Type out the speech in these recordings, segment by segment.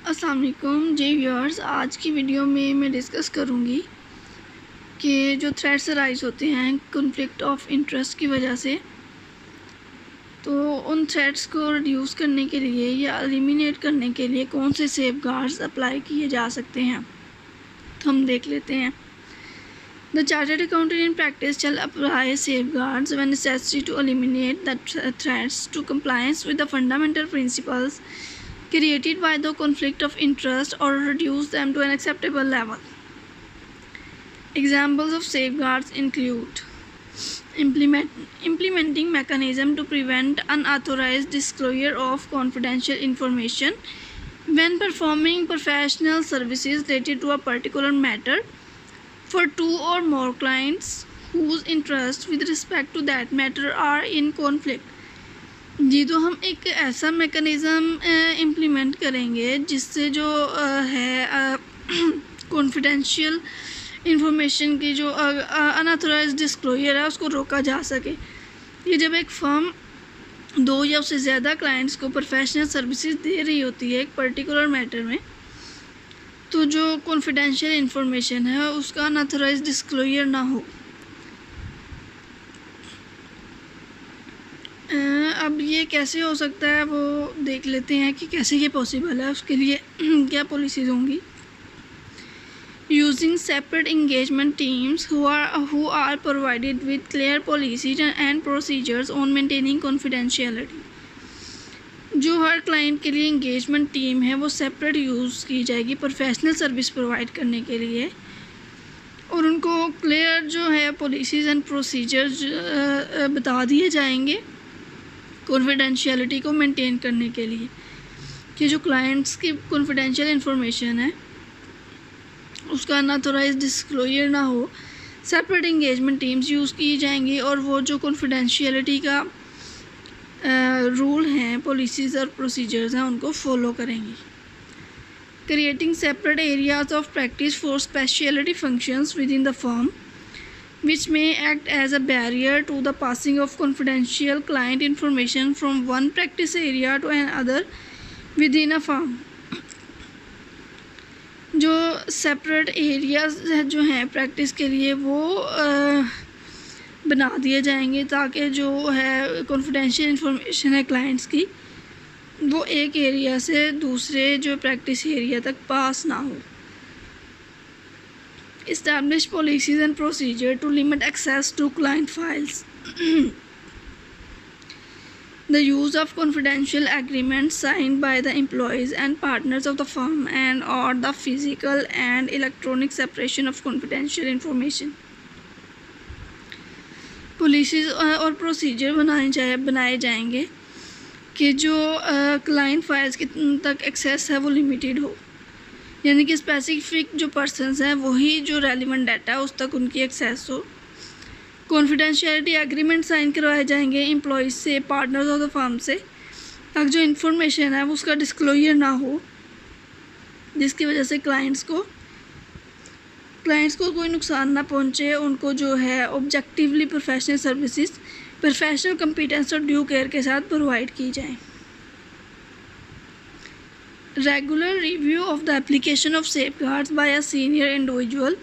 अस्सलाम वालेकुम जी व्यूअर्स। आज की वीडियो में मैं डिस्कस करूँगी कि जो थ्रेट्स राइज होते हैं कॉन्फ्लिक्ट ऑफ इंटरेस्ट की वजह से, तो उन थ्रेट्स को रिड्यूस करने के लिए या एलिमिनेट करने के लिए कौन से सेफगार्ड्स अप्लाई किए जा सकते हैं, तो हम देख लेते हैं। The chartered accountant in practice shall apply safeguards when necessary to eliminate the threats to compliance with the fundamental principles created by the conflict of interest or reduce them to an acceptable level. Examples of safeguards include implementing mechanism to prevent unauthorized disclosure of confidential information when performing professional services related to a particular matter for two or more clients whose interests with respect to that matter are in conflict. जी, तो हम एक ऐसा mechanism implement करेंगे जिससे जो है confidential information की जो अनऑथराइज्ड डिस्क्लोजर है उसको रोका जा सके। ये जब एक फर्म दो या उससे ज़्यादा क्लाइंट्स को प्रोफेशनल सर्विसेज दे रही होती है एक पर्टिकुलर मैटर में, तो जो कॉन्फिडेंशियल इंफॉर्मेशन है उसका अनऑथराइज्ड डिस्क्लोजर ना हो। अब ये कैसे हो सकता है वो देख लेते हैं कि कैसे ये पॉसिबल है। उसके लिए क्या पॉलिसीज़ होंगी। Using separate engagement teams who are provided with clear policies and procedures on maintaining confidentiality. जो हर क्लाइंट के लिए इंगेजमेंट टीम है वो सेपरेट यूज़ की जाएगी प्रोफेशनल सर्विस प्रोवाइड करने के लिए, और उनको क्लियर जो है पॉलिसीज़ एंड प्रोसीजर्स बता दिए जाएंगे कॉन्फिडेंशियलिटी को मेंटेन करने के लिए, कि जो क्लाइंट्स की कॉन्फिडेंशियल इंफॉर्मेशन है उसका अनऑथराइज्ड डिस्क्लोजर ना हो। सेपरेट इंगेजमेंट टीम्स यूज़ की जाएंगी और वो जो कॉन्फिडेंशियलिटी का रूल हैं, पॉलिसीज़ और प्रोसीजर्स हैं उनको फॉलो करेंगी। Creating separate areas of practice for speciality functions with in the firm which may act as a barrier to the passing of confidential client information from one practice area to another within a firm. जो separate areas जो हैं practice के लिए वो बना दिए जाएंगे ताकि जो है कॉन्फिडेंशियल इंफॉर्मेशन है क्लाइंट्स की वो एक एरिया से दूसरे जो प्रैक्टिस एरिया तक पास ना हो। Establish policies and procedure to limit access to client files. The use of confidential agreements signed by the employees and partners of the firm and or the physical and electronic separation of confidential information. Policies और procedure बनाए जाएंगे कि जो client files की तक access है वो limited हो, यानी कि स्पेसिफिक जो पर्सनस हैं वही जो रेलिवेंट डाटा है उस तक उनकी एक्सेस हो। कॉन्फिडेंशियलिटी एग्रीमेंट साइन करवाए जाएंगे एम्प्लॉयज़ से, पार्टनर्स ऑफ द फर्म से, ताकि जो इन्फॉर्मेशन है वो उसका डिस्क्लोजर ना हो, जिसकी वजह से क्लाइंट्स को कोई नुकसान ना पहुंचे। उनको जो है objectively professional services professional competence और ड्यू केयर के साथ प्रोवाइड की जाएँ। Regular review of the application of safeguards by a senior individual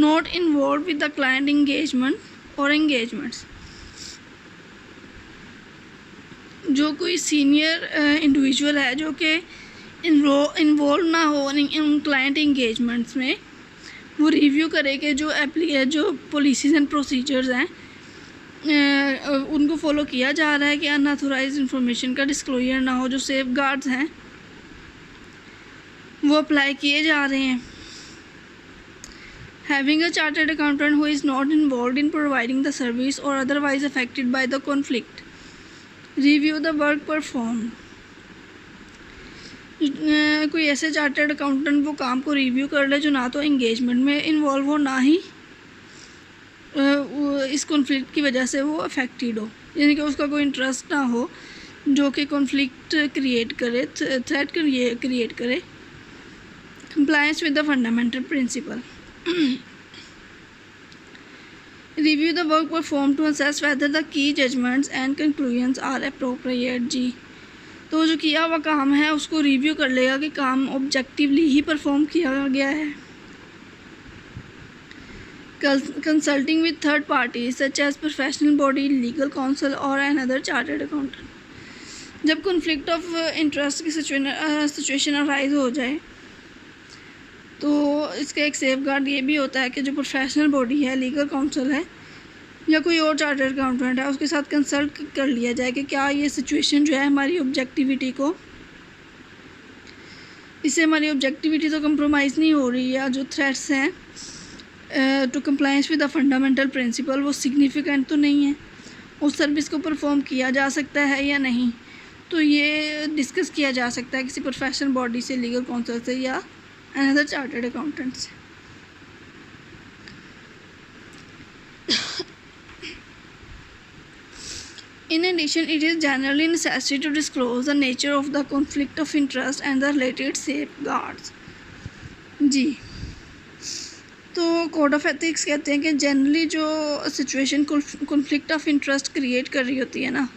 not involved with the client engagement or engagements. जो कोई सीनियर इंडिविजुअल है जो कि इन्वॉल्व ना हो इन क्लाइंट इंगेजमेंट्स में, वो रिव्यू करे कि जो पॉलिसीज़ एंड प्रोसीजर्स हैं उनको फॉलो किया जा रहा है कि अनऑथराइज्ड इंफॉर्मेशन का डिस्क्लोजर ना हो, जो सेफगार्ड्स हैं वो अप्लाई किए जा रहे हैं। Having a chartered accountant who is not involved in providing the service or otherwise affected by the conflict. Review the work performed. कोई ऐसे चार्टर्ड अकाउंटेंट वो काम को रिव्यू कर ले जो ना तो इंगेजमेंट में इन्वॉल्व हो ना ही इस कॉन्फ्लिक्ट की वजह से वो अफेक्टेड हो, यानी कि उसका कोई इंटरेस्ट ना हो जो कि कॉन्फ्लिक्ट क्रिएट करे, थ्रेट क्रिएट करे। Compliance with the fundamental principle. Review the work performed to assess whether the key judgments and conclusions are appropriate. G. तो जो किया हुआ काम है उसको रिव्यू कर लेगा कि काम ऑब्जेक्टिवली ही परफॉर्म किया गया है। Consulting with third parties such as professional body, legal council और अनदर चार्टर्ड अकाउंटेंट। जब कॉन्फ्लिक्ट ऑफ इंटरेस्ट की सिचुएशन अराइज हो जाए तो इसका एक सेफगार्ड ये भी होता है कि जो प्रोफेशनल बॉडी है, लीगल काउंसिल है या कोई और चार्टर्ड अकाउंटेंट है, उसके साथ कंसल्ट कर लिया जाए कि क्या ये सिचुएशन जो है हमारी ऑब्जेक्टिविटी को, इससे हमारी ऑब्जेक्टिविटी तो कंप्रोमाइज़ नहीं हो रही है, जो थ्रेट्स हैं to compliance with the fundamental principle वो सिग्निफिकेंट तो नहीं है, उस सर्विस को परफॉर्म किया जा सकता है या नहीं। तो ये डिस्कस किया जा सकता है किसी प्रोफेशनल बॉडी से, लीगल काउंसिल से या अनदर चार्टर्ड अकाउंटेंट से। In addition, it is generally necessary to disclose the nature of the conflict of interest and the related safeguards. जी, तो कोड ऑफ एथिक्स कहते हैं कि जनरली जो situation conflict of interest create कर रही होती है ना,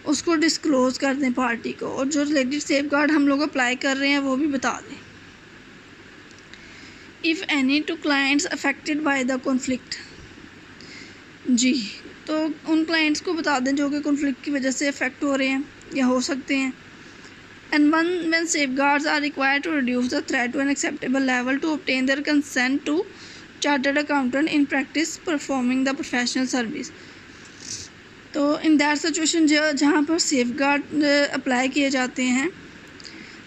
उसको डिस्क्लोज़ कर दें पार्टी को, और जो रिलेटेड सेफगार्ड हम लोग अप्लाई कर रहे हैं वो भी बता दें। If any two clients affected by the conflict, जी, तो उन क्लाइंट्स को बता दें जो कि कॉन्फ्लिक्ट की वजह से अफेक्ट हो रहे हैं या हो सकते हैं। And when safeguards are required to reduce the threat to an acceptable level to obtain their consent to chartered accountant in practice performing the professional service। तो इन दैट सिचुएशन जहाँ पर सेफगार्ड अप्लाई किए जाते हैं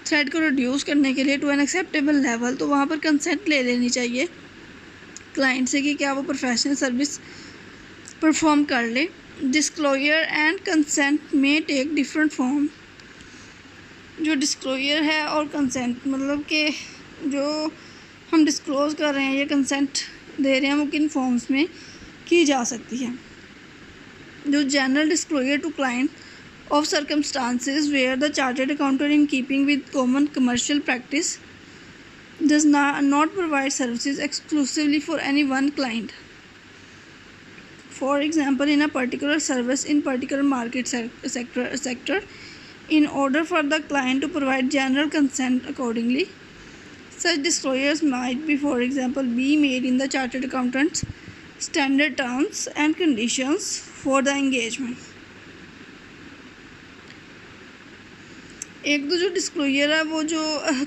threat को reduce करने के लिए टू एन एक्सेप्टेबल लेवल, तो वहाँ पर कंसेंट ले लेनी चाहिए क्लाइंट से कि क्या वो प्रोफेशनल सर्विस परफॉर्म कर ले। डिस्क्लोजर एंड कंसेंट में टेक डिफरेंट फॉर्म। जो डिस्क्लोजर है और कंसेंट, मतलब कि जो हम डिस्क्लोज़ कर रहे हैं या कंसेंट दे रहे हैं, वो किन फॉर्म्स में की जा सकती है। जो general disclosure to client of circumstances where the chartered accountant in keeping with common commercial practice does not provide services exclusively for any one client. For example, in a particular service in particular market sector, in order for the client to provide general consent accordingly, such disclosures might be, for example, be made in the chartered accountant's standard terms and conditions for the engagement. एक तो जो disclosure है वो जो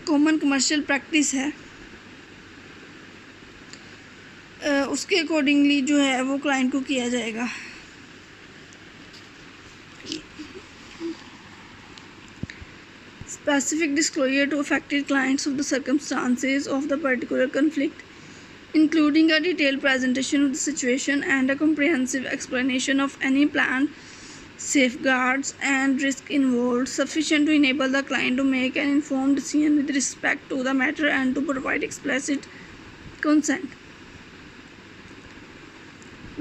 common commercial practice है उसके accordingly जो है वो क्लाइंट को किया जाएगा। Specific disclosure to affected clients of the circumstances of the particular conflict including a detailed presentation of the situation and a comprehensive explanation of any plan safeguards and risk involved, sufficient to enable the client to make an informed decision with respect to the matter and to provide explicit consent।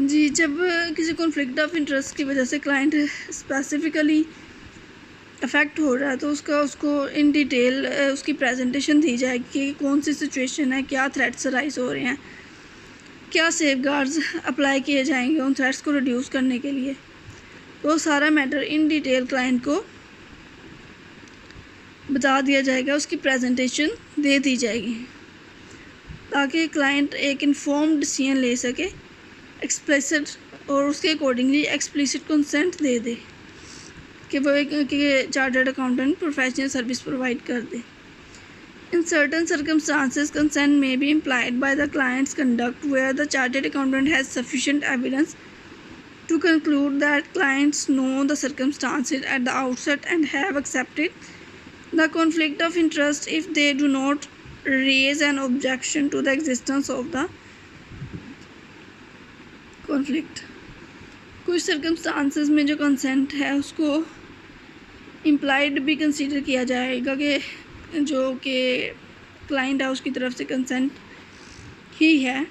जी, जब किसी conflict of interest की वजह से client specifically affect हो रहा है तो उसको इन डिटेल उसकी प्रेजेंटेशन दी जाएगी कि कौन सी सिचुएशन है, क्या थ्रेट्स राइज हो रहे हैं, क्या सेफगार्ड्स अप्लाई किए जाएंगे उन थ्रेट्स को रिड्यूस करने के लिए। तो सारा मैटर इन डिटेल क्लाइंट को बता दिया जाएगा, उसकी प्रेजेंटेशन दे दी जाएगी ताकि क्लाइंट एक इन्फॉर्म्ड डिसीजन ले सके एक्सप्लिसिट, और उसके अकॉर्डिंगली एक्सप्लिसिट कंसेंट दे दे कि वो एक chartered accountant professional service provide कर दे। In certain circumstances consent may be implied by the client's conduct where the chartered accountant has sufficient evidence to conclude that clients know the circumstances at the outset and have accepted the conflict of interest if they do not raise an objection to the existence of the conflict। कुछ circumstances में जो consent है उसको implied भी consider किया जाएगा कि जो कि client है उसकी तरफ से consent ही है,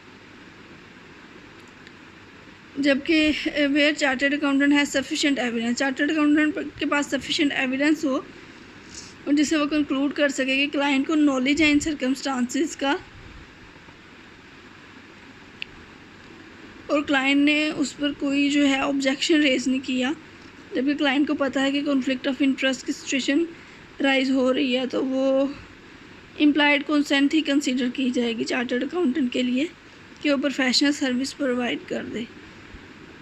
जबकि वेयर चार्टर्ड अकाउंटेंट है सफिशिएंट एविडेंस, चार्टर्ड अकाउंटेंट के पास सफिशिएंट एविडेंस हो और जिससे वो कंक्लूड कर सके कि क्लाइंट को नॉलेज है इन सर्कमस्टांसेस का और क्लाइंट ने उस पर कोई जो है ऑब्जेक्शन रेज नहीं किया, जबकि क्लाइंट को पता है कि कॉन्फ्लिक्ट ऑफ इंटरेस्ट की सिचुएशन राइज हो रही है, तो वो इम्प्लाइड कंसेंट ही कंसीडर की जाएगी चार्टर्ड अकाउंटेंट के लिए कि वो प्रोफेशनल सर्विस प्रोवाइड कर दे।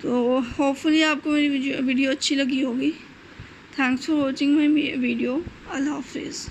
तो होपफुली आपको मेरी वीडियो अच्छी लगी होगी। Thanks for watching my video. अल्लाह हाफिज़।